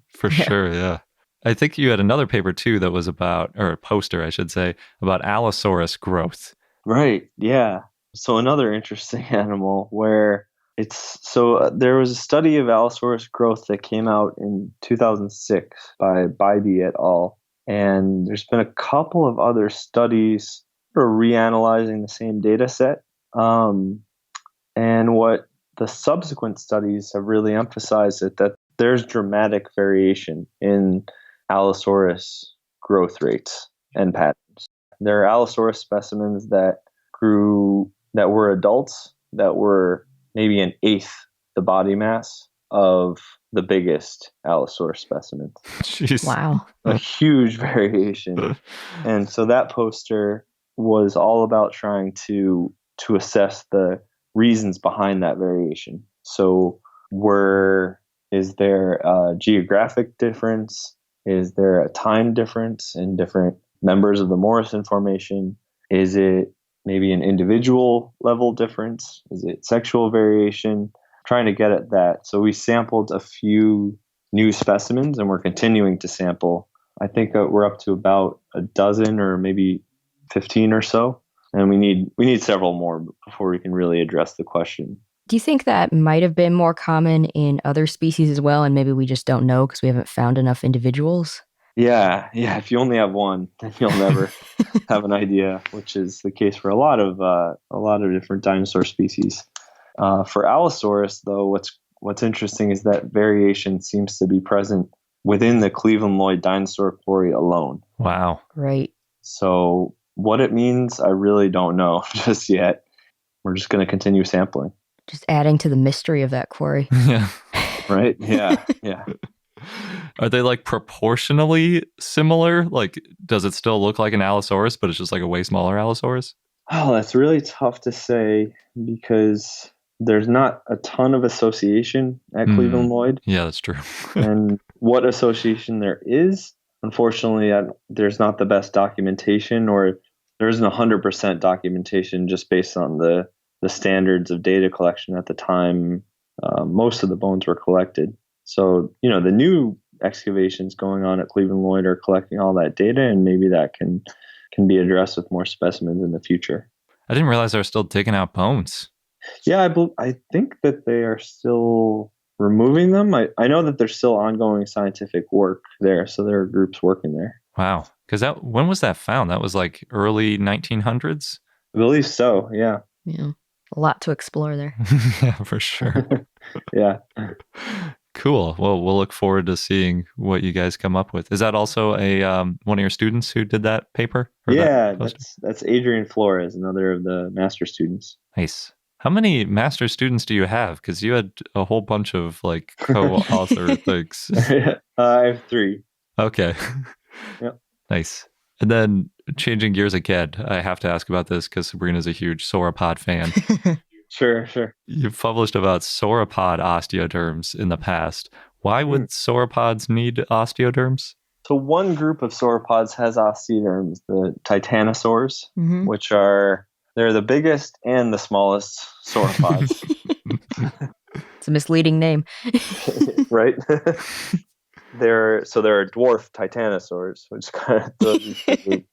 For sure, yeah. I think you had another paper too that was about, or a poster, I should say, about Allosaurus growth.
Right, yeah. So another interesting animal where there was a study of Allosaurus growth that came out in 2006 by Bayville et al. And there's been a couple of other studies that are reanalyzing the same data set. And what the subsequent studies have really emphasized is that there's dramatic variation in Allosaurus growth rates and patterns. There are Allosaurus specimens that were adults that were maybe an eighth the body mass of the biggest Allosaurus specimens.
Jeez.
Wow.
A huge variation. And so that poster was all about trying to assess the reasons behind that variation. So is there a geographic difference? Is there a time difference in different members of the Morrison Formation? Is it maybe an individual level difference? Is it sexual variation? Trying to get at that. So we sampled a few new specimens, and we're continuing to sample. I think we're up to about a dozen or maybe 15 or so. And we need several more before we can really address the question.
Do you think that might have been more common in other species as well, and maybe we just don't know because we haven't found enough individuals?
Yeah. If you only have one, then you'll never have an idea, which is the case for a lot of different dinosaur species. For Allosaurus, though, what's interesting is that variation seems to be present within the Cleveland-Lloyd dinosaur quarry alone.
Wow.
Right.
So what it means, I really don't know just yet. We're just going to continue sampling.
Just adding to the mystery of that quarry.
Yeah.
Right? Yeah.
Are they like proportionally similar? Like, does it still look like an Allosaurus, but it's just like a way smaller Allosaurus?
Oh, that's really tough to say because there's not a ton of association at Cleveland-Lloyd.
Yeah, that's true.
And what association there is, unfortunately, there's not the best documentation, or there isn't 100% documentation just based on the standards of data collection at the time most of the bones were collected. So, the new excavations going on at Cleveland-Lloyd are collecting all that data, and maybe that can be addressed with more specimens in the future.
I didn't realize they were still digging out bones.
Yeah, I think that they are still removing them. I know that there's still ongoing scientific work there, so there are groups working there.
Wow. Because when was that found? That was like early 1900s?
I believe so, yeah.
Yeah. A lot to explore there.
Yeah, for sure.
Yeah.
Cool. Well, we'll look forward to seeing what you guys come up with. Is that also a one of your students who did that paper?
Yeah, that's Adrian Flores, another of the master students.
Nice. How many master students do you have? Because you had a whole bunch of like co-author things.
I have 3.
Okay.
Yep.
Nice. And then changing gears again, I have to ask about this because Sabrina's a huge sauropod fan.
Sure.
You've published about sauropod osteoderms in the past. Why would sauropods need osteoderms?
So one group of sauropods has osteoderms, the titanosaurs, which they're the biggest and the smallest sauropods.
It's a misleading name.
Right? There are dwarf titanosaurs, which kind of throws you.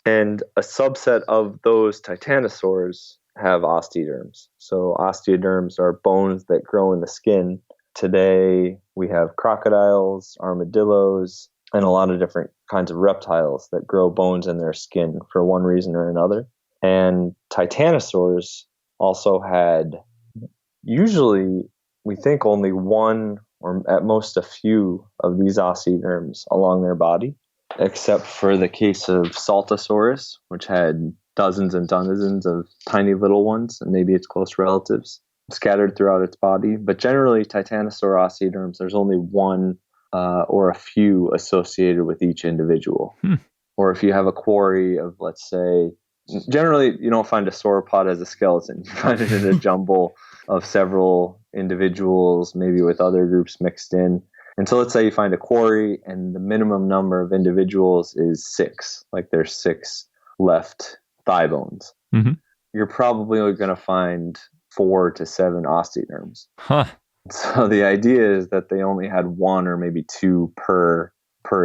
And a subset of those titanosaurs have osteoderms. So osteoderms are bones that grow in the skin. Today we have crocodiles, armadillos, and a lot of different kinds of reptiles that grow bones in their skin for one reason or another. And titanosaurs also had, usually we think, only one or at most a few of these osteoderms along their body, except for the case of Saltosaurus, which had dozens and dozens of tiny little ones, and maybe its close relatives, scattered throughout its body. But generally, titanosaur osteoderms, there's only one or a few associated with each individual. Or if you have a quarry of, let's say, generally you don't find a sauropod as a skeleton. You find it in a jumble of several individuals, maybe with other groups mixed in. And so let's say you find a quarry and the minimum number of individuals is 6, like there's 6 left thigh bones. You're probably only going to find 4 to 7 osteoderms. So the idea is that they only had 1 or maybe 2 per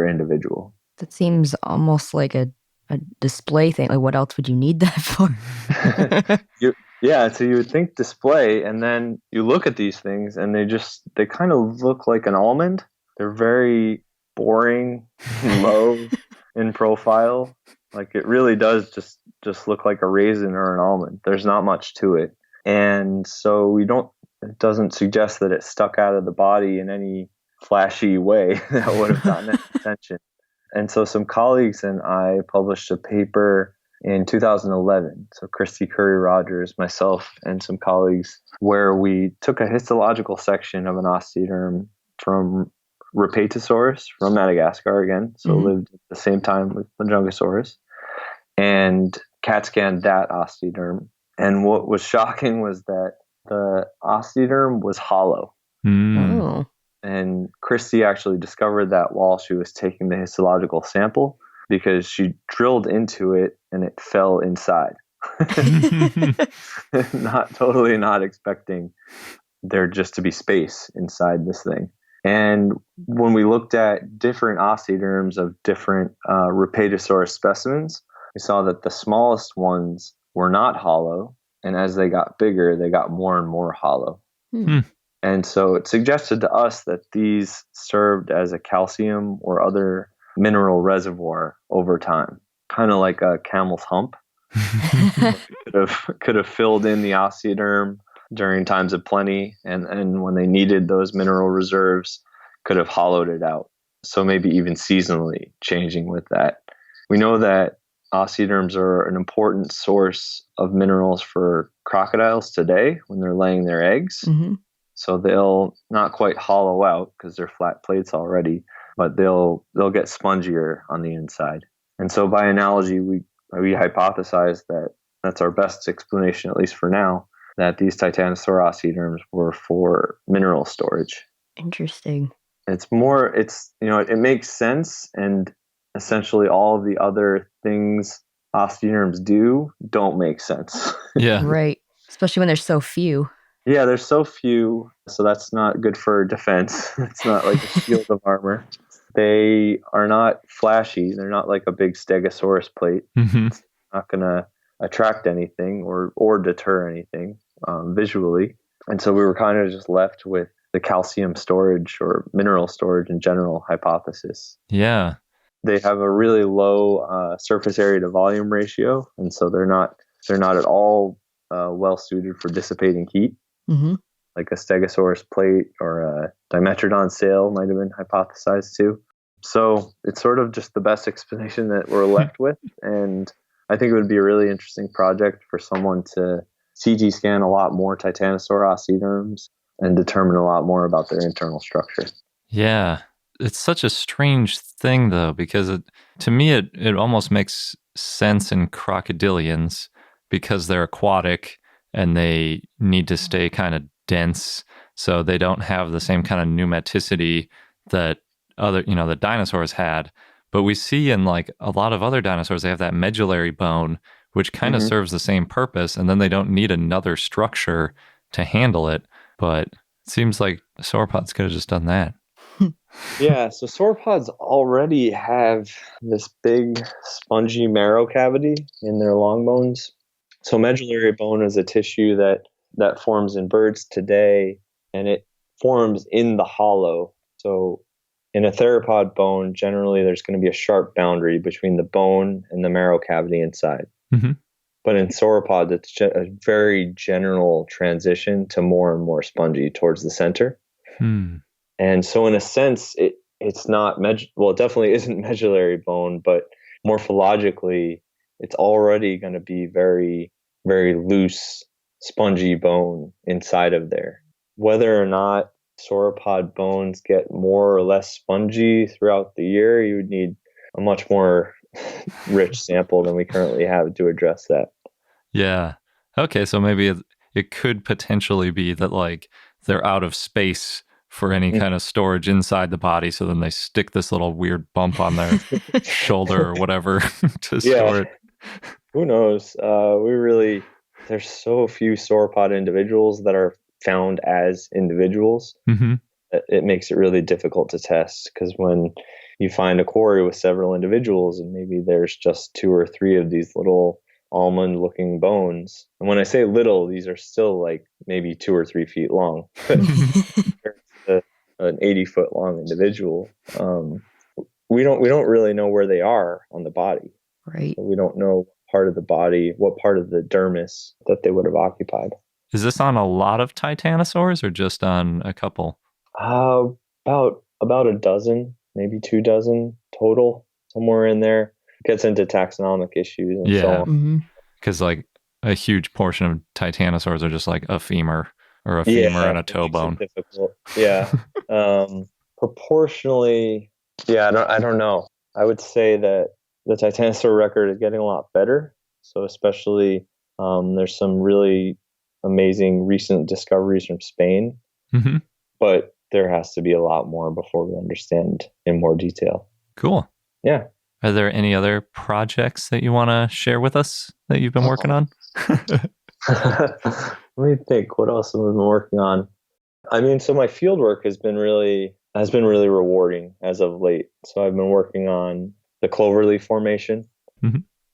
individual.
That seems almost like a display thing. Like, what else would you need that for?
So you would think display, and then you look at these things and they kind of look like an almond. They're very boring, low in profile. Like, it really does just look like a raisin or an almond. There's not much to it. And so it doesn't suggest that it stuck out of the body in any flashy way that would have gotten attention. And so some colleagues and I published a paper in 2011. So Christy Curry-Rogers, myself, and some colleagues, where we took a histological section of an osteoderm from Rhapetosaurus from Madagascar again, so lived at the same time with Majungasaurus, and CAT scanned that osteoderm. And what was shocking was that the osteoderm was hollow.
Oh.
And Christy actually discovered that while she was taking the histological sample, because she drilled into it and it fell inside. Not expecting there just to be space inside this thing. And when we looked at different osteoderms of different Rhapetosaurus specimens, we saw that the smallest ones were not hollow. And as they got bigger, they got more and more hollow. And so it suggested to us that these served as a calcium or other mineral reservoir over time, kind of like a camel's hump. could have filled in the osteoderm during times of plenty, and when they needed those mineral reserves, could have hollowed it out. So maybe even seasonally changing with that. We know that osteoderms are an important source of minerals for crocodiles today when they're laying their eggs. So they'll not quite hollow out because they're flat plates already, but they'll get spongier on the inside. And so by analogy, we hypothesize that that's our best explanation, at least for now, that these titanosaur osteoderms were for mineral storage.
Interesting.
It makes sense, and essentially all of the other things osteoderms don't make sense.
Yeah.
Right. Especially when there's so few.
Yeah, there's so few, so that's not good for defense. It's not like a shield of armor. They are not flashy. They're not like a big stegosaurus plate. It's not going to attract anything or deter anything visually. And so we were kind of just left with the calcium storage or mineral storage in general hypothesis.
Yeah.
They have a really low surface area to volume ratio, and so they're not at all well suited for dissipating heat. Like a stegosaurus plate or Dimetrodon sail might have been hypothesized too. So it's sort of just the best explanation that we're left with. And I think it would be a really interesting project for someone to CT scan a lot more Titanosaur ossiderms and determine a lot more about their internal structure.
Yeah. It's such a strange thing, though, because to me, it almost makes sense in crocodilians because they're aquatic and they need to stay kind of dense. So they don't have the same kind of pneumaticity that the dinosaurs had. But we see in like a lot of other dinosaurs, they have that medullary bone, which kind of serves the same purpose. And then they don't need another structure to handle it. But it seems like sauropods could have just done that.
Yeah, so sauropods already have this big spongy marrow cavity in their long bones. So medullary bone is a tissue that forms in birds today, and it forms in the hollow. So in a theropod bone, generally there's going to be a sharp boundary between the bone and the marrow cavity inside.
Mm-hmm.
But in sauropods, it's a very general transition to more and more spongy towards the center. And so in a sense, it's not, it definitely isn't medullary bone, but morphologically, it's already going to be very, very loose, spongy bone inside of there. Whether or not sauropod bones get more or less spongy throughout the year, you would need a much more rich sample than we currently have to address that.
Yeah. Okay, so maybe it could potentially be that like they're out of space for any kind of storage inside the body, so then they stick this little weird bump on their shoulder or whatever to store it.
Who knows? There's so few sauropod individuals that are found as individuals. It makes it really difficult to test, because when you find a quarry with several individuals and maybe there's just 2 or 3 of these little almond looking bones, and when I say little, these are still like maybe 2 or 3 feet long. An 80-foot long individual, we don't really know where they are on the body.
Right.
So we don't know part of the body, what part of the dermis that they would have occupied.
Is this on a lot of titanosaurs or just on a couple?
About a dozen, maybe 2 dozen total, somewhere in there. It gets into taxonomic issues and so on.
Because like a huge portion of titanosaurs are just like a femur or a femur and a toe bone.
Difficult. Yeah. Proportionally, I don't know. I would say that the titanosaur record is getting a lot better. So especially there's some really amazing recent discoveries from Spain. But there has to be a lot more before we understand in more detail.
Cool.
Yeah.
Are there any other projects that you want to share with us that you've been working on?
Let me think. What else have I been working on? I mean, so my field work has been really rewarding as of late. So I've been working on the Cloverleaf Formation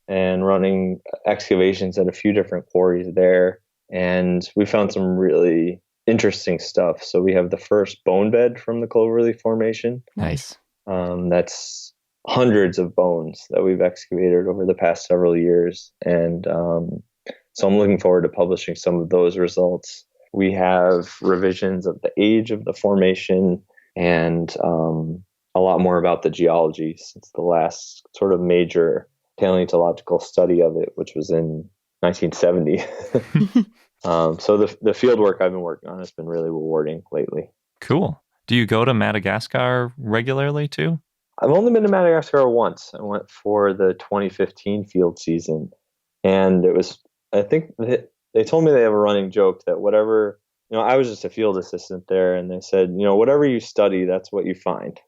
and running excavations at a few different quarries there. And we found some really interesting stuff. So we have the first bone bed from the Cloverleaf Formation.
Nice.
That's hundreds of bones that we've excavated over the past several years. And so I'm looking forward to publishing some of those results. We have revisions of the age of the formation and a lot more about the geology since the last sort of major paleontological study of it, which was in 1970. So the field work I've been working on has been really rewarding lately. Cool.
Do you go to Madagascar regularly too?
I've only been to Madagascar once. I went for the 2015 field season, and it was, I think they told me they have a running joke that whatever, I was just a field assistant there, and they said, whatever you study, that's what you find.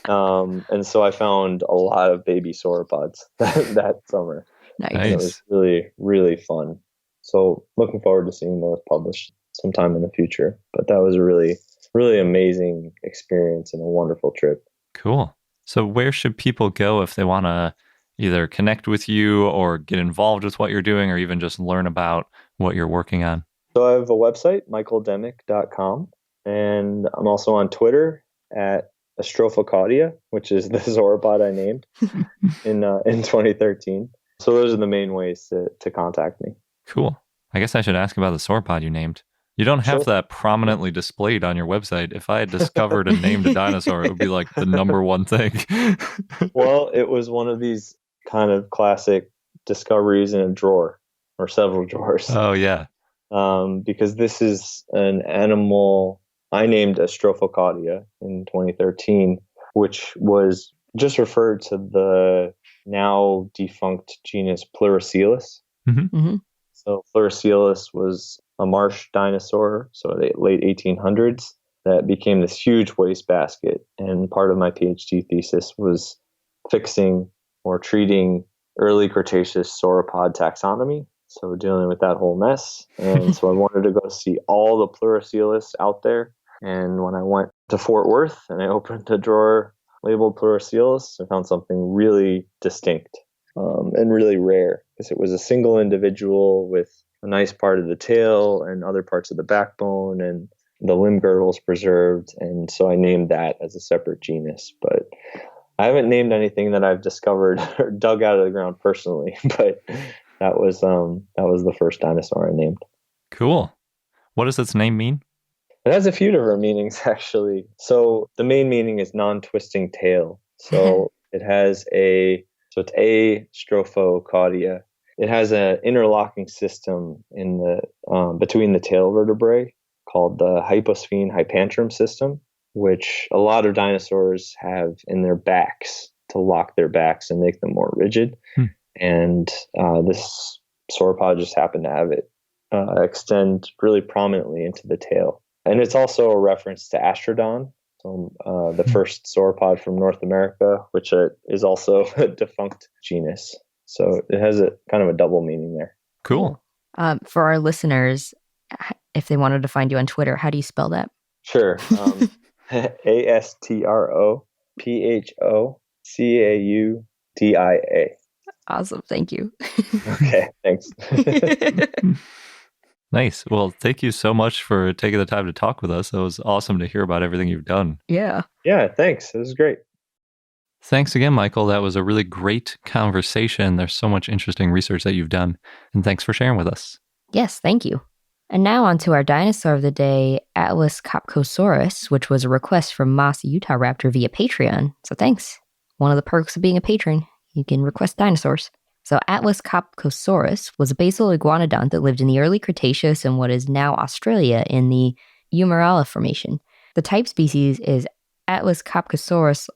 And so I found a lot of baby sauropods that summer.
Nice.
And it was really, really fun. So looking forward to seeing those published sometime in the future. But that was a really, really amazing experience and a wonderful trip.
Cool. So where should people go if they want to either connect with you or get involved with what you're doing or even just learn about what you're working on?
So I have a website, michaeldemick.com, and I'm also on Twitter at Astrophocadia, which is the sauropod I named in 2013. So those are the main ways to contact me.
Cool. I guess I should ask about the sauropod you named. You don't have
Sure.
that prominently displayed on your website. If I had discovered and named a dinosaur, it would be like the number one thing.
Well, it was one of these kind of classic discoveries in a drawer or several drawers.
Oh, yeah.
Because this is an animal I named Astrophocadia in 2013, which was just referred to the now defunct genus Pleurocoelus.
Mm-hmm.
So Pleurocoelus was a marsh dinosaur, so the late 1800s, that became this huge wastebasket. And part of my PhD thesis was fixing or treating early Cretaceous sauropod taxonomy. So dealing with that whole mess. And so I wanted to go see all the Pleurocoelus out there. And when I went to Fort Worth and I opened a drawer labeled Pleurocoelus, I found something really distinct and really rare, because it was a single individual with a nice part of the tail and other parts of the backbone, and the limb girdles preserved. And so I named that as a separate genus. But I haven't named anything that I've discovered or dug out of the ground personally, but that was the first dinosaur I named.
Cool.
What does its name mean?
It has a few different meanings, actually. So the main meaning is non-twisting tail. So it's Astrophocadia. It has an interlocking system in the between the tail vertebrae called the hyposphene hypantrum system, which a lot of dinosaurs have in their backs to lock their backs and make them more rigid. And this sauropod just happened to have it extend really prominently into the tail. And it's also a reference to Astrodon, so, the first sauropod from North America, which is also a defunct genus. So it has a kind of a double meaning there.
Cool.
For our listeners, if they wanted to find you on Twitter, how do you spell that?
Sure. ASTROPHOCAUDIA.
Awesome. Thank you.
Okay, thanks.
Nice. Well, thank you so much for taking the time to talk with us. It was awesome to hear about everything you've done.
Yeah.
Yeah, thanks. It was great.
Thanks again, Michael. That was a really great conversation. There's so much interesting research that you've done. And thanks for sharing with us.
Yes, thank you. And now on to our dinosaur of the day, Atlas-Copcosaurus, which was a request from Moss Utah Raptor via Patreon. So thanks. One of the perks of being a patron, you can request dinosaurs. So Atlas-Copcosaurus was a basal iguanodont that lived in the early Cretaceous in what is now Australia in the Umarala Formation. The type species is Atlas-Copcosaurus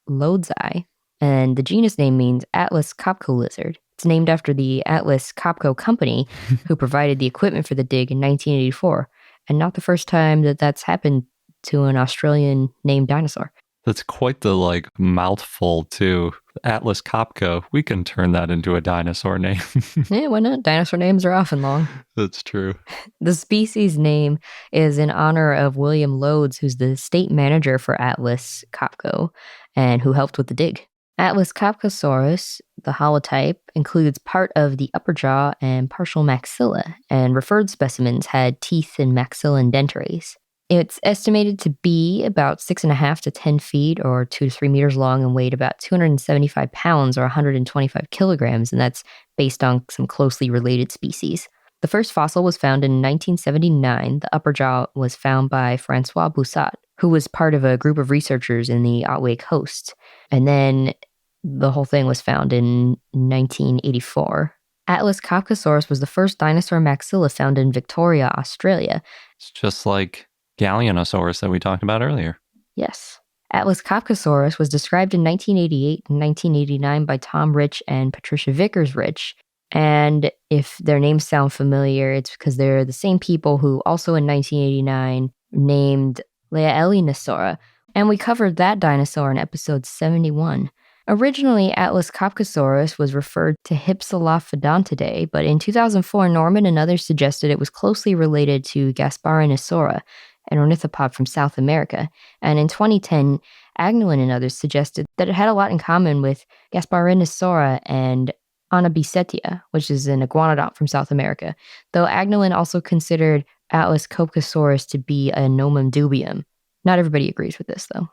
lodesii, and the genus name means Atlas Copco lizard. It's named after the Atlas Copco company who provided the equipment for the dig in 1984, and not the first time that that's happened to an Australian named dinosaur.
That's quite the mouthful too. Atlas Copco. We can turn that into a dinosaur name.
Yeah, why not? Dinosaur names are often long.
That's true.
The species name is in honor of William Loades, who's the state manager for Atlas Copco and who helped with the dig. Atlas-Copcosaurus, the holotype, includes part of the upper jaw and partial maxilla, and referred specimens had teeth and maxilla dentaries. It's estimated to be about 6.5 to 10 feet or 2 to 3 meters long and weighed about 275 pounds or 125 kilograms, and that's based on some closely related species. The first fossil was found in 1979. The upper jaw was found by Francois Boussat, who was part of a group of researchers in the Otway Coast. And then the whole thing was found in 1984. Atlas-Copcosaurus was the first dinosaur maxilla found in Victoria, Australia.
It's just like Galleonosaurus that we talked about earlier.
Yes. Atlas-Copcosaurus was described in 1988 and 1989 by Tom Rich and Patricia Vickers-Rich. And if their names sound familiar, it's because they're the same people who also in 1989 named Galleonosaurus. And we covered that dinosaur in episode 71. Originally, Atlas-Copcosaurus was referred to Hypsilophodontidae, but in 2004, Norman and others suggested it was closely related to Gasparinosaurus, an ornithopod from South America. And in 2010, Agnelin and others suggested that it had a lot in common with Gasparinosaurus and Anabisetia, which is an iguanodont from South America, though Agnelin also considered Atlas-Copcosaurus to be a nomen dubium. Not everybody agrees with this, though.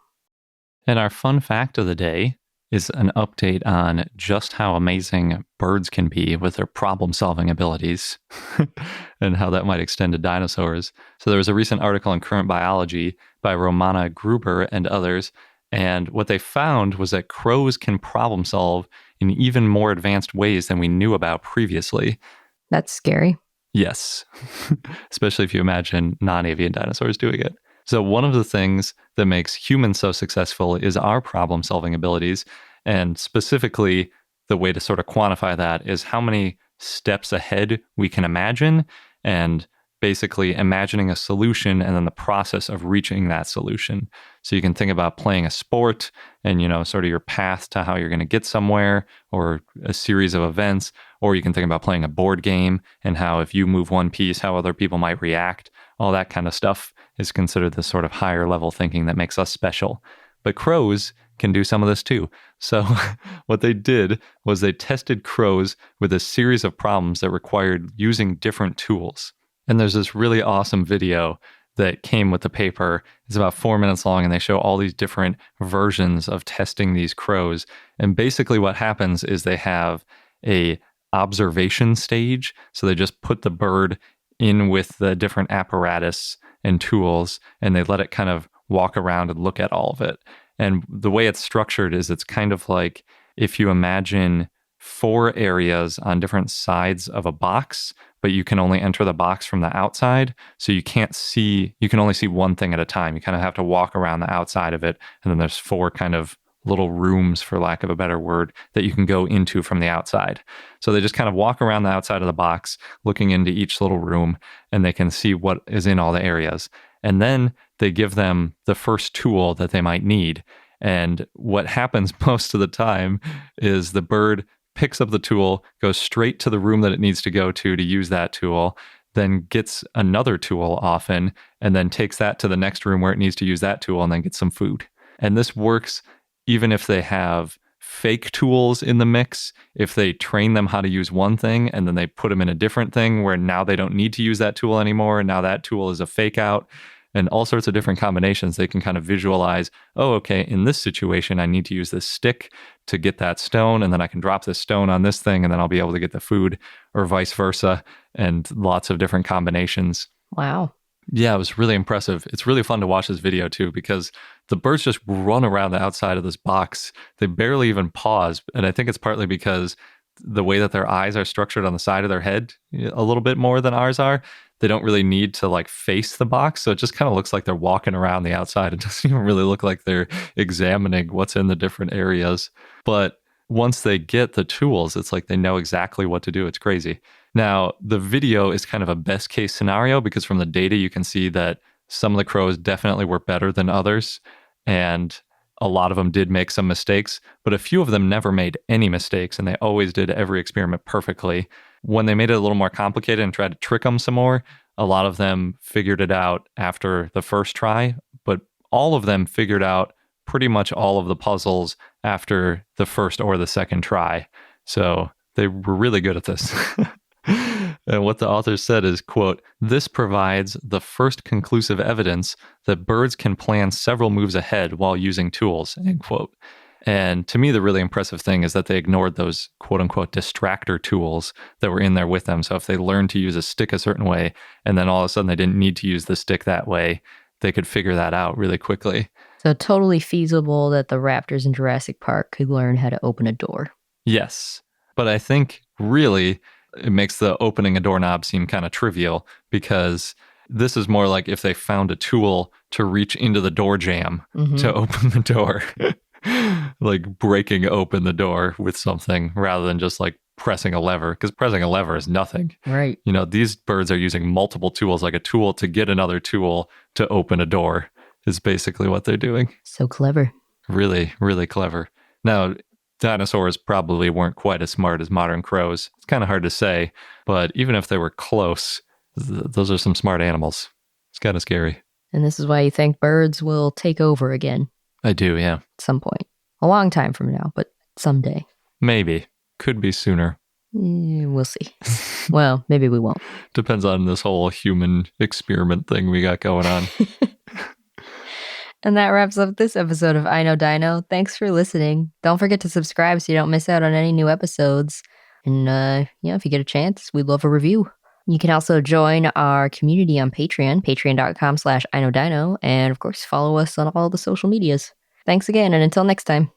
And our fun fact of the day is an update on just how amazing birds can be with their problem-solving abilities and how that might extend to dinosaurs. So there was a recent article in Current Biology by Romana Gruber and others, and what they found was that crows can problem solve in even more advanced ways than we knew about previously.
That's scary.
Yes, especially if you imagine non-avian dinosaurs doing it. So one of the things that makes humans so successful is our problem-solving abilities, and specifically the way to sort of quantify that is how many steps ahead we can imagine, and basically imagining a solution and then the process of reaching that solution. So you can think about playing a sport and, sort of your path to how you're going to get somewhere, or a series of events, or you can think about playing a board game and how if you move one piece, how other people might react. All that kind of stuff is considered the sort of higher level thinking that makes us special. But crows can do some of this too. So what they did was they tested crows with a series of problems that required using different tools. And there's this really awesome video that came with the paper. It's about 4 minutes long, and they show all these different versions of testing these crows. And basically what happens is they have a observation stage. So they just put the bird in with the different apparatus and tools, and they let it kind of walk around and look at all of it. And the way it's structured is it's kind of like if you imagine 4 areas on different sides of a box, but you can only enter the box from the outside. So you can only see one thing at a time. You kind of have to walk around the outside of it. And then there's 4 kind of little rooms, for lack of a better word, that you can go into from the outside. So they just kind of walk around the outside of the box, looking into each little room, and they can see what is in all the areas. And then they give them the first tool that they might need. And what happens most of the time is the bird picks up the tool, goes straight to the room that it needs to go to use that tool, then gets another tool often, and then takes that to the next room where it needs to use that tool, and then gets some food. And this works even if they have fake tools in the mix. If they train them how to use one thing and then they put them in a different thing where now they don't need to use that tool anymore, and now that tool is a fake out, and all sorts of different combinations, they can kind of visualize, oh, okay, in this situation, I need to use this stick to get that stone, and then I can drop this stone on this thing, and then I'll be able to get the food, or vice versa, and lots of different combinations.
Wow.
Yeah, it was really impressive. It's really fun to watch this video too, because the birds just run around the outside of this box. They barely even pause. And I think it's partly because the way that their eyes are structured on the side of their head a little bit more than ours are. They don't really need to face the box. So it just kind of looks like they're walking around the outside. It doesn't even really look like they're examining what's in the different areas. But once they get the tools, it's like they know exactly what to do. It's crazy. Now, the video is kind of a best case scenario because from the data, you can see that some of the crows definitely were better than others. And a lot of them did make some mistakes, but a few of them never made any mistakes, and they always did every experiment perfectly. When they made it a little more complicated and tried to trick them some more, a lot of them figured it out after the first try, but all of them figured out pretty much all of the puzzles after the first or the second try. So they were really good at this. And what the author said is, quote, "This provides the first conclusive evidence that birds can plan several moves ahead while using tools," end quote. And to me, the really impressive thing is that they ignored those quote unquote distractor tools that were in there with them. So if they learned to use a stick a certain way, and then all of a sudden they didn't need to use the stick that way, they could figure that out really quickly.
So totally feasible that the raptors in Jurassic Park could learn how to open a door.
Yes. But I think really it makes the opening a doorknob seem kind of trivial, because this is more like if they found a tool to reach into the door jamb to open the door, like breaking open the door with something rather than just like pressing a lever, because pressing a lever is nothing.
Right.
You know, these birds are using multiple tools, like a tool to get another tool to open a door is basically what they're doing.
So clever.
Really, really clever. Now, dinosaurs probably weren't quite as smart as modern crows. It's kind of hard to say, but even if they were close, those are some smart animals. It's kind of scary.
And this is why you think birds will take over again.
I do, yeah.
At some point. A long time from now, but someday.
Maybe. Could be sooner.
We'll see. Well, maybe we won't.
Depends on this whole human experiment thing we got going on.
And that wraps up this episode of I Know Dino. Thanks for listening. Don't forget to subscribe so you don't miss out on any new episodes. And if you get a chance, we'd love a review. You can also join our community on Patreon, patreon.com/iknowdino. And of course, follow us on all the social medias. Thanks again, and until next time.